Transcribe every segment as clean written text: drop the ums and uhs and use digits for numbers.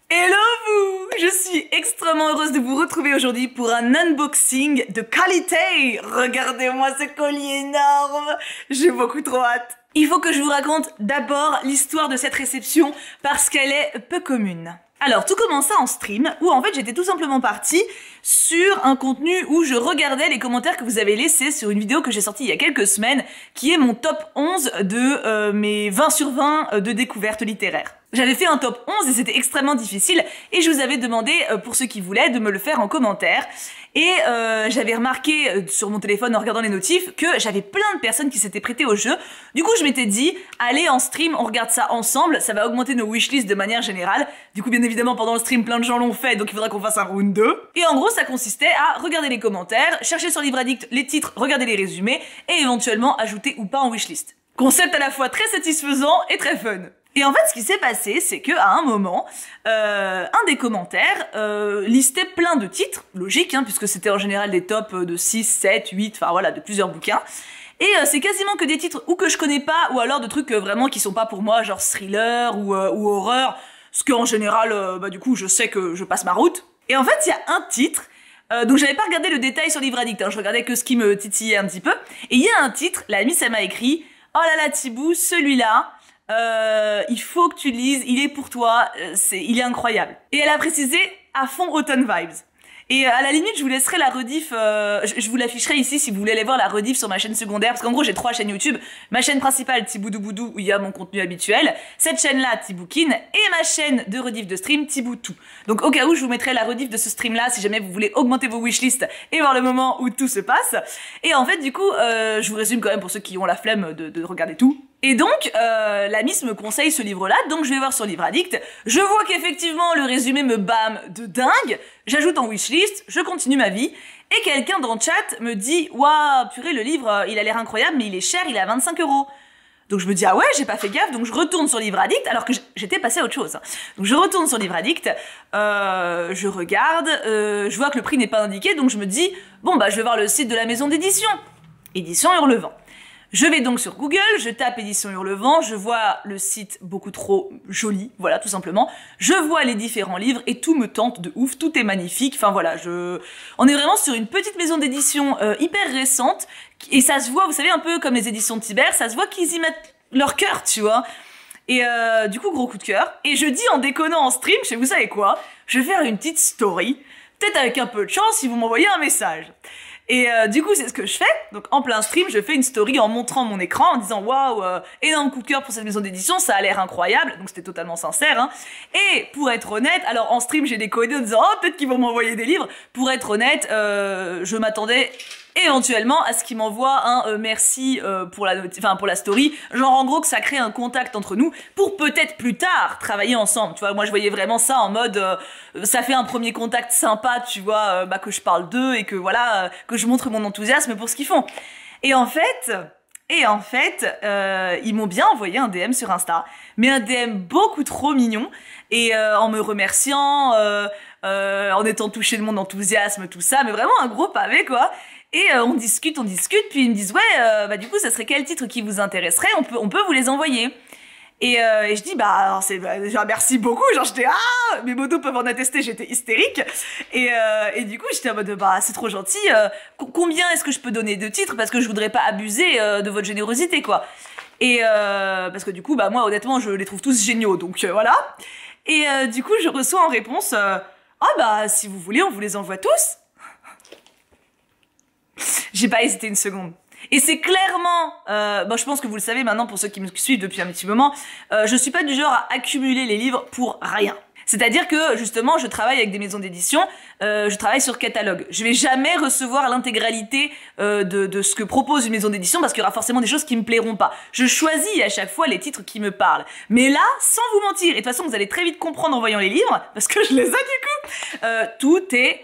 Hello vous! Je suis extrêmement heureuse de vous retrouver aujourd'hui pour un unboxing de qualité. Regardez-moi ce collier énorme, j'ai beaucoup trop hâte. Il faut que je vous raconte d'abord l'histoire de cette réception parce qu'elle est peu commune. Alors, tout commença en stream, où en fait j'étais tout simplement partie sur un contenu où je regardais les commentaires que vous avez laissés sur une vidéo que j'ai sortie il y a quelques semaines, qui est mon top 11 de mes 20 sur 20 de découvertes littéraires. J'avais fait un top 11 et c'était extrêmement difficile, et je vous avais demandé, pour ceux qui voulaient, de me le faire en commentaire. Et j'avais remarqué sur mon téléphone en regardant les notifs que j'avais plein de personnes qui s'étaient prêtées au jeu. Du coup, je m'étais dit, allez en stream, on regarde ça ensemble, ça va augmenter nos wishlists de manière générale. Du coup, bien évidemment, pendant le stream, plein de gens l'ont fait, donc il faudra qu'on fasse un round 2. Et en gros, ça consistait à regarder les commentaires, chercher sur Livre Addict les titres, regarder les résumés, et éventuellement ajouter ou pas en wishlist. Concept à la fois très satisfaisant et très fun. Et en fait, ce qui s'est passé, c'est que à un moment, un des commentaires listait plein de titres, logique, hein, puisque c'était en général des tops de 6, 7, 8, enfin voilà, de plusieurs bouquins. Et c'est quasiment que des titres ou que je connais pas, ou alors de trucs vraiment qui sont pas pour moi, genre thriller ou horreur, ce qu'en général, du coup, je sais que je passe ma route. Et en fait, il y a un titre, donc j'avais pas regardé le détail sur Livre Addict, hein, je regardais que ce qui me titillait un petit peu. Et il y a un titre, la Miss elle m'a écrit « Oh là là Thibou, celui-là, il faut que tu lises, il est pour toi, il est incroyable. » Et elle a précisé à fond Autumn Vibes. Et à la limite, je vous laisserai la rediff, je vous l'afficherai ici si vous voulez aller voir la rediff sur ma chaîne secondaire, parce qu'en gros j'ai 3 chaînes YouTube. Ma chaîne principale, Thiboudou Boudou, où il y a mon contenu habituel. Cette chaîne-là, Thiboukin, et ma chaîne de rediff de stream, Thiboutou. Donc au cas où, je vous mettrai la rediff de ce stream-là, si jamais vous voulez augmenter vos wishlists et voir le moment où tout se passe. Et en fait, du coup, je vous résume quand même pour ceux qui ont la flemme de regarder tout. Et donc, la Miss me conseille ce livre-là, donc je vais voir sur Livre Addict. Je vois qu'effectivement, le résumé me bâme de dingue. J'ajoute en wishlist, je continue ma vie. Et quelqu'un dans le chat me dit « Waouh, purée, le livre, il a l'air incroyable, mais il est cher, il est à 25 €. » Donc je me dis « Ah ouais, j'ai pas fait gaffe », donc je retourne sur Livre Addict, alors que j'étais passée à autre chose. Donc je retourne sur Livre Addict, je regarde, je vois que le prix n'est pas indiqué, donc je me dis « Bon, bah je vais voir le site de la maison d'édition. » Édition Hurlevent. Je vais donc sur Google, je tape Édition Hurlevent, je vois le site beaucoup trop joli, voilà, tout simplement. Je vois les différents livres et tout me tente de ouf, tout est magnifique, enfin voilà, on est vraiment sur une petite maison d'édition hyper récente, et ça se voit, vous savez, un peu comme les éditions de Tibère, ça se voit qu'ils y mettent leur cœur, tu vois. Et du coup, gros coup de cœur. Et je dis en déconnant en stream, je sais, vous savez quoi, je vais faire une petite story, peut-être avec un peu de chance si vous m'envoyez un message. Et du coup, c'est ce que je fais. Donc, en plein stream, je fais une story en montrant mon écran, en disant « Waouh, énorme coup de cœur pour cette maison d'édition, ça a l'air incroyable. » Donc, c'était totalement sincère. Hein. Et pour être honnête, alors en stream, j'ai décodé en disant « Oh, peut-être qu'ils vont m'envoyer des livres. » Pour être honnête, je m'attendais éventuellement à ce qu'ils m'envoient un merci pour la story, genre en gros que ça crée un contact entre nous pour peut-être plus tard travailler ensemble, tu vois. Moi je voyais vraiment ça en mode ça fait un premier contact sympa, tu vois, que je parle d'eux et que voilà, que je montre mon enthousiasme pour ce qu'ils font. Et en fait, ils m'ont bien envoyé un DM sur Insta, mais un DM beaucoup trop mignon, et en me remerciant, en étant touché de mon enthousiasme, tout ça, mais vraiment un gros pavé, quoi. Et on discute, puis ils me disent « Ouais, du coup, ça serait quel titre qui vous intéresserait, on peut vous les envoyer. » Et je dis déjà merci beaucoup, genre j'étais mes motos peuvent en attester, j'étais hystérique. Et du coup j'étais en mode c'est trop gentil, combien est-ce que je peux donner de titres, parce que je voudrais pas abuser de votre générosité, quoi. Et parce que du coup moi honnêtement je les trouve tous géniaux, donc voilà. Et du coup je reçois en réponse si vous voulez on vous les envoie tous. J'ai pas hésité une seconde. Et c'est clairement, je pense que vous le savez maintenant pour ceux qui me suivent depuis un petit moment, je suis pas du genre à accumuler les livres pour rien. C'est-à-dire que justement, je travaille avec des maisons d'édition, je travaille sur catalogue. Je vais jamais recevoir l'intégralité de ce que propose une maison d'édition parce qu'il y aura forcément des choses qui me plairont pas. Je choisis à chaque fois les titres qui me parlent. Mais là, sans vous mentir, et de toute façon vous allez très vite comprendre en voyant les livres, parce que je les ai du coup, tout est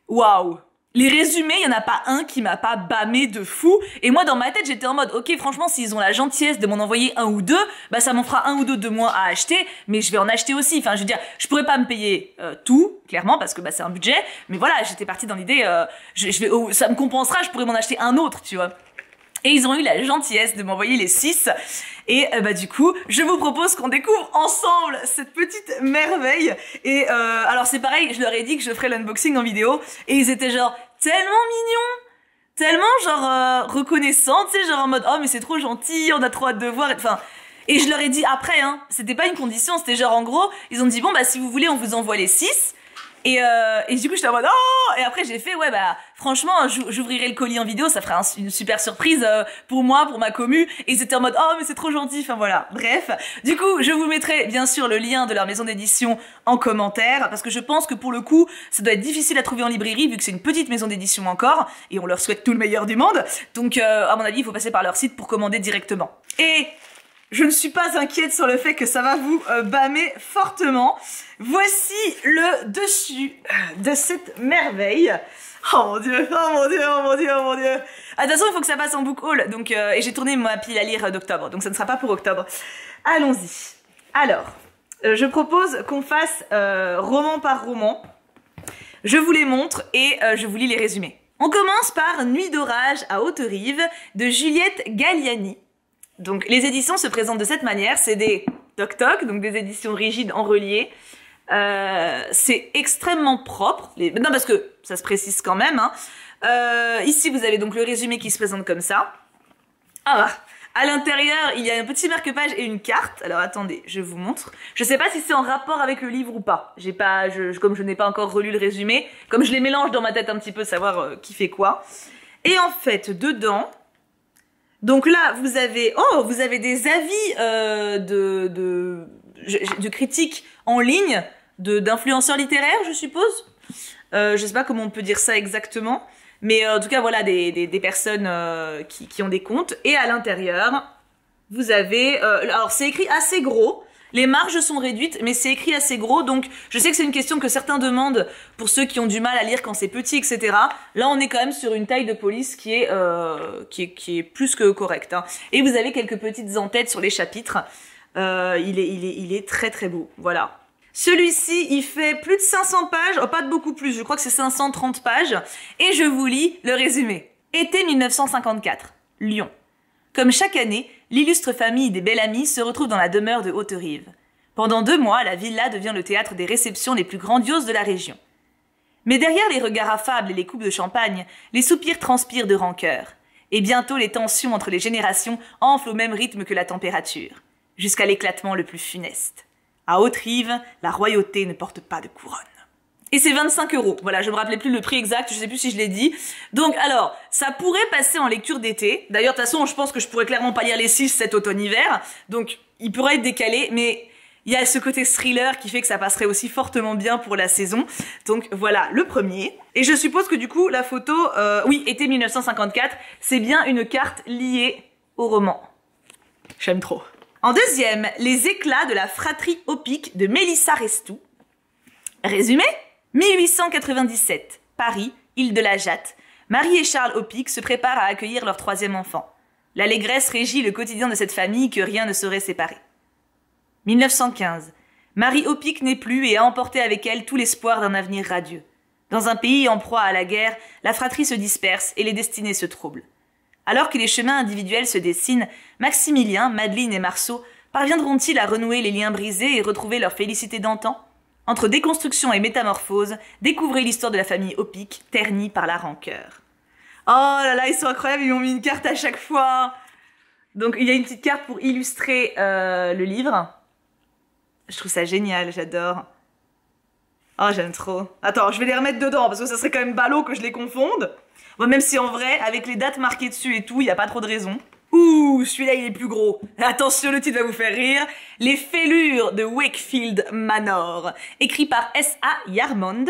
waouh. Les résumés, il y en a pas un qui m'a pas bâmé de fou. Et moi, dans ma tête, j'étais en mode, ok, franchement, s'ils ont la gentillesse de m'en envoyer un ou deux, ça m'en fera un ou deux de moins à acheter, mais je vais en acheter aussi. Enfin, je veux dire, je pourrais pas me payer tout, clairement, parce que c'est un budget. Mais voilà, j'étais partie dans l'idée, ça me compensera, je pourrais m'en acheter un autre, tu vois. Et ils ont eu la gentillesse de m'envoyer les 6. Et bah du coup, je vous propose qu'on découvre ensemble cette petite merveille. Et alors c'est pareil, je leur ai dit que je ferais l'unboxing en vidéo. Et ils étaient genre tellement mignons, tellement genre reconnaissants, tu sais, genre en mode oh mais c'est trop gentil, on a trop hâte de voir. Enfin, et je leur ai dit après, hein, c'était pas une condition, c'était genre en gros, ils ont dit bon bah si vous voulez on vous envoie les 6. Et du coup j'étais en mode oh, et après j'ai fait ouais bah franchement j'ouvrirai le colis en vidéo, ça fera une super surprise pour moi, pour ma commu. Et ils étaient en mode oh mais c'est trop gentil, enfin voilà, bref. Du coup je vous mettrai bien sûr le lien de leur maison d'édition en commentaire, parce que je pense que pour le coup ça doit être difficile à trouver en librairie vu que c'est une petite maison d'édition encore, et on leur souhaite tout le meilleur du monde. Donc à mon avis il faut passer par leur site pour commander directement. Et je ne suis pas inquiète sur le fait que ça va vous bâmer fortement. Voici le dessus de cette merveille. Oh mon dieu, oh mon dieu, oh mon dieu, oh mon dieu. Ah, de toute façon, il faut que ça passe en book haul. Donc, et j'ai tourné ma pile à lire d'octobre, donc ça ne sera pas pour octobre. Allons-y. Alors, je propose qu'on fasse roman par roman. Je vous les montre et je vous lis les résumés. On commence par Nuit d'orage à Haute-Rive de Juliette Galliani. Donc les éditions se présentent de cette manière, c'est des toc-toc, donc des éditions rigides en relié. C'est extrêmement propre, non parce que ça se précise quand même. Hein. Ici vous avez donc le résumé qui se présente comme ça. Ah, à l'intérieur il y a un petit marque-page et une carte. Alors attendez, je vous montre. Je sais pas si c'est en rapport avec le livre ou pas. Comme je n'ai pas encore relu le résumé, comme je les mélange dans ma tête un petit peu, savoir qui fait quoi. Et en fait dedans... Donc là, vous avez des avis de critiques en ligne, d'influenceurs littéraires, je suppose. Je sais pas comment on peut dire ça exactement, mais en tout cas, voilà, des personnes qui ont des comptes. Et à l'intérieur, vous avez... alors, c'est écrit assez gros. Les marges sont réduites, mais c'est écrit assez gros, donc je sais que c'est une question que certains demandent pour ceux qui ont du mal à lire quand c'est petit, etc. Là, on est quand même sur une taille de police qui est plus que correcte. Hein. Et vous avez quelques petites en-têtes sur les chapitres. Il est très très beau, voilà. Celui-ci, il fait plus de 500 pages, oh, pas de beaucoup plus, je crois que c'est 530 pages. Et je vous lis le résumé. Été 1954, Lyon. Comme chaque année, l'illustre famille des Bellamy se retrouve dans la demeure de Haute-Rive. Pendant 2 mois, la villa devient le théâtre des réceptions les plus grandioses de la région. Mais derrière les regards affables et les coupes de champagne, les soupirs transpirent de rancœur. Et bientôt les tensions entre les générations enflent au même rythme que la température, jusqu'à l'éclatement le plus funeste. À Haute-Rive, la royauté ne porte pas de couronne. Et c'est 25 €. Voilà, je me rappelais plus le prix exact, je sais plus si je l'ai dit. Donc alors, ça pourrait passer en lecture d'été. D'ailleurs, de toute façon, je pense que je pourrais clairement pas lire les 6 cet automne-hiver. Donc, il pourrait être décalé, mais il y a ce côté thriller qui fait que ça passerait aussi fortement bien pour la saison. Donc voilà, le premier. Et je suppose que du coup, la photo, oui, été 1954, c'est bien une carte liée au roman. J'aime trop. En deuxième, les éclats de la fratrie Opic de Mélissa Restou. Résumé ? 1897, Paris, île de la Jatte. Marie et Charles Opic se préparent à accueillir leur 3e enfant. L'allégresse régit le quotidien de cette famille que rien ne saurait séparer. 1915, Marie Opic n'est plus et a emporté avec elle tout l'espoir d'un avenir radieux. Dans un pays en proie à la guerre, la fratrie se disperse et les destinées se troublent. Alors que les chemins individuels se dessinent, Maximilien, Madeleine et Marceau parviendront-ils à renouer les liens brisés et retrouver leur félicité d'antan ? Entre déconstruction et métamorphose, découvrez l'histoire de la famille Opic, ternie par la rancœur. Oh là là, ils sont incroyables, ils m'ont mis une carte à chaque fois. Donc il y a une petite carte pour illustrer le livre. Je trouve ça génial, j'adore. Oh, j'aime trop. Attends, je vais les remettre dedans, parce que ça serait quand même ballot que je les confonde. Bon, même si en vrai, avec les dates marquées dessus et tout, il n'y a pas trop de raison. Ouh, celui-là il est plus gros. Attention, le titre va vous faire rire. Les fêlures de Wakefield Manor, écrit par S.A. Yarmond.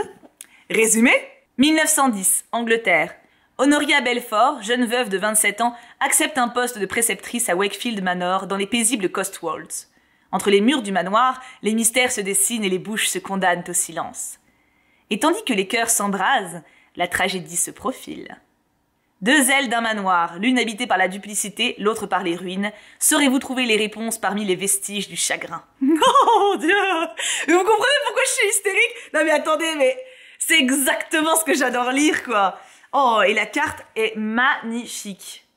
Résumé ? 1910, Angleterre. Honoria Belfort, jeune veuve de 27 ans, accepte un poste de préceptrice à Wakefield Manor dans les paisibles Cotswolds. Entre les murs du manoir, les mystères se dessinent et les bouches se condamnent au silence. Et tandis que les cœurs s'embrasent, la tragédie se profile. 2 ailes d'un manoir, l'une habitée par la duplicité, l'autre par les ruines. Saurez-vous trouver les réponses parmi les vestiges du chagrin? Oh mon Dieu! Mais vous comprenez pourquoi je suis hystérique? Non mais attendez, mais c'est exactement ce que j'adore lire, quoi. Oh, et la carte est magnifique.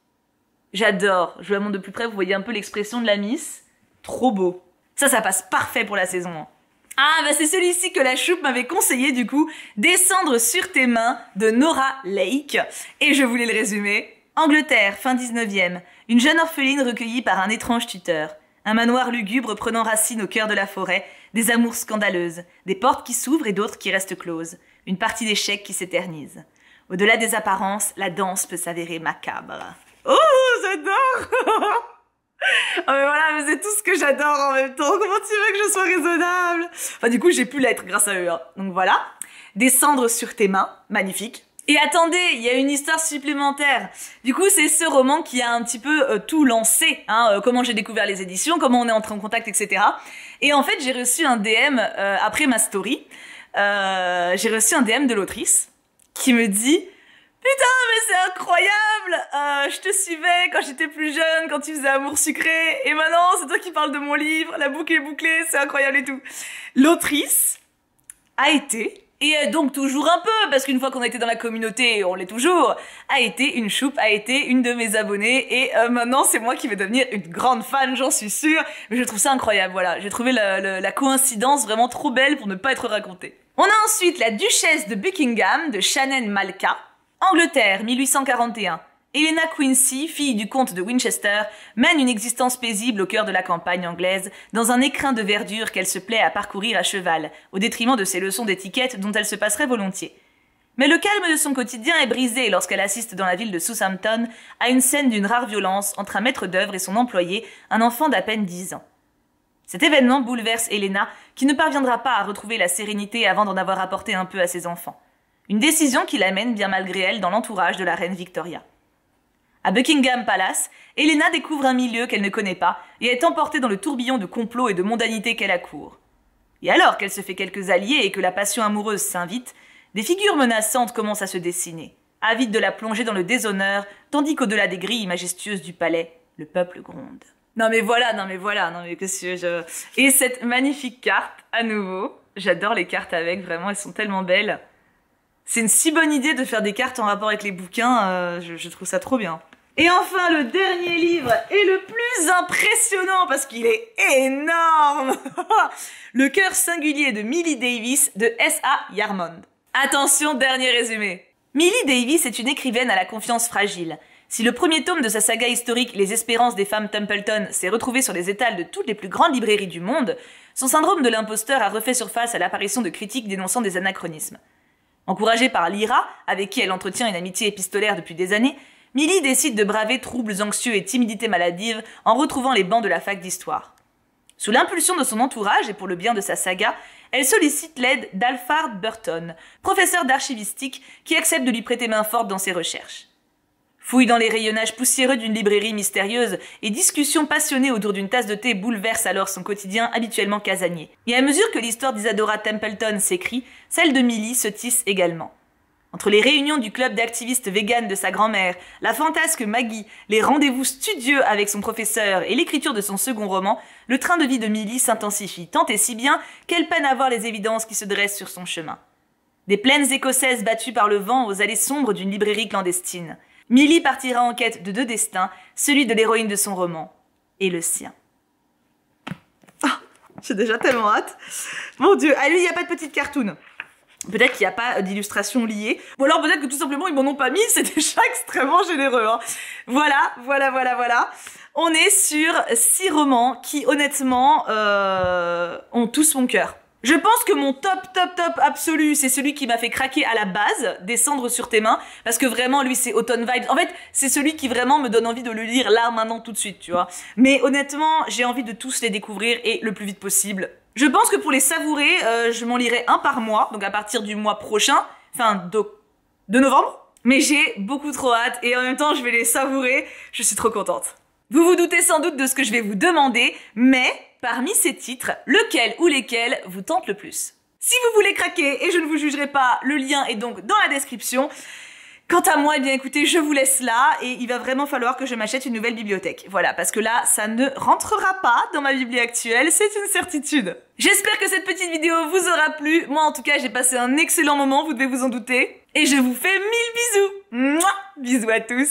J'adore. Je vous la montre de plus près, vous voyez un peu l'expression de la miss. Trop beau. Ça passe parfait pour la saison. Ah, bah c'est celui-ci que la choupe m'avait conseillé du coup, Descendre sur tes mains de Nora Lake. Et je voulais le résumer. Angleterre, fin 19e. Une jeune orpheline recueillie par un étrange tuteur. Un manoir lugubre prenant racine au cœur de la forêt. Des amours scandaleuses. Des portes qui s'ouvrent et d'autres qui restent closes. Une partie d'échecs qui s'éternise. Au-delà des apparences, la danse peut s'avérer macabre. Oh, j'adore. Oh mais voilà, mais c'est tout ce que j'adore en même temps. Comment tu veux que je sois raisonnable? Enfin du coup j'ai pu l'être grâce à eux. Hein. Donc voilà, Descendre sur tes mains, magnifique. Et attendez, il y a une histoire supplémentaire. Du coup c'est ce roman qui a un petit peu tout lancé. Hein, comment j'ai découvert les éditions, comment on est entré en contact, etc. Et en fait j'ai reçu un DM après ma story. J'ai reçu un DM de l'autrice qui me dit... Putain, mais c'est incroyable! Je te suivais quand j'étais plus jeune, quand tu faisais Amour sucré, et maintenant c'est toi qui parles de mon livre, la boucle est bouclée, c'est incroyable et tout. L'autrice a été, et donc toujours un peu, parce qu'une fois qu'on a été dans la communauté, on l'est toujours, a été une choupe, a été une de mes abonnées, et maintenant c'est moi qui vais devenir une grande fan, j'en suis sûre, mais je trouve ça incroyable, voilà. J'ai trouvé la coïncidence vraiment trop belle pour ne pas être racontée. On a ensuite La Duchesse de Buckingham de Shannon Malka. Angleterre, 1841. Helena Quincy, fille du comte de Winchester, mène une existence paisible au cœur de la campagne anglaise, dans un écrin de verdure qu'elle se plaît à parcourir à cheval, au détriment de ses leçons d'étiquette dont elle se passerait volontiers. Mais le calme de son quotidien est brisé lorsqu'elle assiste dans la ville de Southampton à une scène d'une rare violence entre un maître d'œuvre et son employé, un enfant d'à peine 10 ans. Cet événement bouleverse Helena, qui ne parviendra pas à retrouver la sérénité avant d'en avoir apporté un peu à ses enfants. Une décision qui l'amène bien malgré elle dans l'entourage de la reine Victoria. À Buckingham Palace, Helena découvre un milieu qu'elle ne connaît pas et est emportée dans le tourbillon de complots et de mondanité qu'elle accourt. Et alors qu'elle se fait quelques alliés et que la passion amoureuse s'invite, des figures menaçantes commencent à se dessiner, avides de la plonger dans le déshonneur, tandis qu'au-delà des grilles majestueuses du palais, le peuple gronde. Non mais qu'est-ce que je... Et cette magnifique carte, à nouveau, j'adore les cartes avec, vraiment, elles sont tellement belles. C'est une si bonne idée de faire des cartes en rapport avec les bouquins, je trouve ça trop bien. Et enfin, le dernier livre est le plus impressionnant parce qu'il est énorme. Le cœur singulier de Millie Davis de S.A. Yarmond. Attention, dernier résumé. Millie Davis est une écrivaine à la confiance fragile. Si le premier tome de sa saga historique Les Espérances des femmes Templeton s'est retrouvé sur les étals de toutes les plus grandes librairies du monde, son syndrome de l'imposteur a refait surface à l'apparition de critiques dénonçant des anachronismes. Encouragée par Lyra, avec qui elle entretient une amitié épistolaire depuis des années, Millie décide de braver troubles anxieux et timidité maladive en retrouvant les bancs de la fac d'histoire. Sous l'impulsion de son entourage et pour le bien de sa saga, elle sollicite l'aide d'Alfred Burton, professeur d'archivistique qui accepte de lui prêter main forte dans ses recherches. Fouille dans les rayonnages poussiéreux d'une librairie mystérieuse et discussions passionnées autour d'une tasse de thé bouleversent alors son quotidien habituellement casanier. Et à mesure que l'histoire d'Isadora Templeton s'écrit, celle de Millie se tisse également. Entre les réunions du club d'activistes véganes de sa grand-mère, la fantasque Maggie, les rendez-vous studieux avec son professeur et l'écriture de son second roman, le train de vie de Millie s'intensifie tant et si bien qu'elle peine à voir les évidences qui se dressent sur son chemin. Des plaines écossaises battues par le vent aux allées sombres d'une librairie clandestine. Millie partira en quête de deux destins, celui de l'héroïne de son roman et le sien. Ah, j'ai déjà tellement hâte. Mon Dieu, à lui, il n'y a pas de petite cartoon. Peut-être qu'il n'y a pas d'illustration liée. Ou alors peut-être que tout simplement, ils m'en ont pas mis, c'est déjà extrêmement généreux. Hein. Voilà. On est sur 6 romans qui, honnêtement, ont tous mon cœur. Je pense que mon top absolu, c'est celui qui m'a fait craquer à la base, Descendre sur tes mains, parce que vraiment, lui, c'est Autumn Vibes. En fait, c'est celui qui vraiment me donne envie de le lire là, maintenant, tout de suite, tu vois. Mais honnêtement, j'ai envie de tous les découvrir et le plus vite possible. Je pense que pour les savourer, je m'en lirai un par mois, donc à partir du mois prochain, enfin de novembre. Mais j'ai beaucoup trop hâte et en même temps, je vais les savourer. Je suis trop contente. Vous vous doutez sans doute de ce que je vais vous demander, mais parmi ces titres, lequel ou lesquels vous tentent le plus? Si vous voulez craquer, et je ne vous jugerai pas, le lien est donc dans la description. Quant à moi, eh bien écoutez, je vous laisse là et il va vraiment falloir que je m'achète une nouvelle bibliothèque. Voilà, parce que là, ça ne rentrera pas dans ma bibliothèque actuelle, c'est une certitude. J'espère que cette petite vidéo vous aura plu. Moi, en tout cas, j'ai passé un excellent moment, vous devez vous en douter. Et je vous fais 1000 bisous. Mouah, bisous à tous.